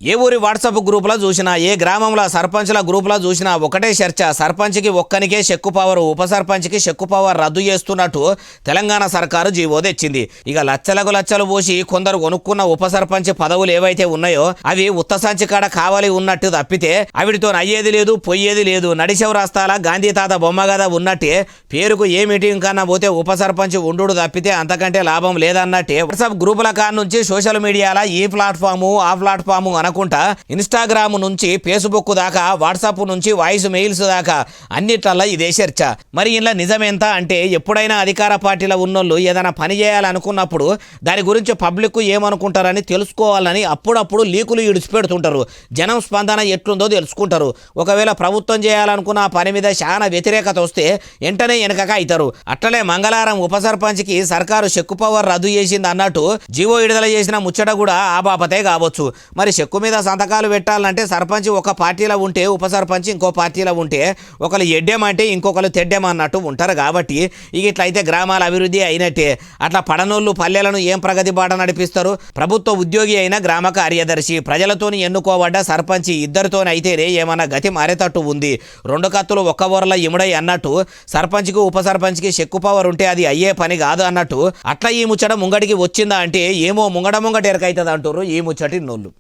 ఏ ఊరి వాట్సాప్ గ్రూపులో చూసినా, ఏ గ్రామంలో సర్పంచ్ల గ్రూపులో చూసినా ఒకటే చర్చ. సర్పంచ్కి ఒక్కనికే చెక్కు పవర్, ఉప సర్పంచ్కి చెక్కు పవర్ రద్దు చేస్తున్నట్టు తెలంగాణ సర్కారు జీవో తెచ్చింది. ఇక లచ్చలకు లచ్చలు పోసి కొందరు కొనుక్కున్న ఉప సర్పంచ్ పదవులు ఏవైతే ఉన్నాయో అవి ఉత్త సంచి కాడ కావాలి ఉన్నట్టు తప్పితే అవిటితో అయ్యేది లేదు, పొయ్యేది లేదు. నడిచెవు రాస్తాల గాంధీ తాత బొమ్మ గదా ఉన్నట్టే పేరుకు ఏ మీటింగ్ కన్నా పోతే ఉప సర్పంచ్ ఉండు తప్పితే అంతకంటే లాభం లేదన్నట్టే వాట్సాప్ గ్రూపుల కాడ నుంచి సోషల్ మీడియాలో ఈ ప్లాట్ఫాము ఆ ప్లాట్ఫాము అనుకుంటా ఇన్స్టాగ్రామ్ నుంచి ఫేస్బుక్ దాకా, వాట్సాప్ నుంచి వాయిస్ మెయిల్స్ దాకా అన్నిట్లల్లో ఇదే చర్చ. మరి ఇలా నిజమేంత అంటే ఎప్పుడైనా అధికార పార్టీలో ఉన్నోళ్ళు ఏదైనా పని చేయాలనుకున్నప్పుడు దాని గురించి పబ్లిక్ ఏమనుకుంటారని తెలుసుకోవాలని అప్పుడప్పుడు లీకులు ఇడిచిపెడుతుంటారు. జనం స్పందన ఎట్లుందో తెలుసుకుంటారు. ఒకవేళ ప్రభుత్వం చేయాలనుకున్న ఆ పని మీద చాలా వ్యతిరేకత వస్తే వెంటనే వెనకక అవుతారు. అట్లనే మంగళవారం ఉప సర్పంచ్కి సర్కారు చెక్కు పవర్ రద్దు చేసింది అన్నట్టు జీవో విడుదల చేసిన ముచ్చట కూడా ఆ బాపతే కావచ్చు. మరి చెక్కు మీద సంతకాలు పెట్టాలంటే సర్పంచ్ ఒక పార్టీలో ఉంటే ఉప సర్పంచ్ ఇంకో పార్టీలో ఉంటే ఒకరు ఎడ్డేమంటే ఇంకొకరు తెడ్డేమన్నట్టు ఉంటారు. కాబట్టి ఇక ఇట్లయితే గ్రామాల అభివృద్ధి అయినట్టే. అట్లా పడనోళ్ళు పల్లెలను ఏం ప్రగతి బాట నడిపిస్తారు? ప్రభుత్వ ఉద్యోగి అయిన గ్రామ కార్యదర్శి, ప్రజలతోని ఎన్నుకోబడ్డ సర్పంచ్ ఇద్దరితోనైతేనే ఏమన్నా గతి మారేటట్టు ఉంది. రెండు కత్తులు ఒక్క ఊరల ఇముడై అన్నట్టు సర్పంచ్కి ఉప సర్పంచ్కి చెక్కు పవర్ ఉంటే అది అయ్యే పని కాదు అన్నట్టు అట్లా ఈ ముచ్చట ముంగడికి వచ్చిందా అంటే ఏమో ముంగట ఎరకైతుంది అంటారు ఈ ముచ్చటి నోళ్ళు.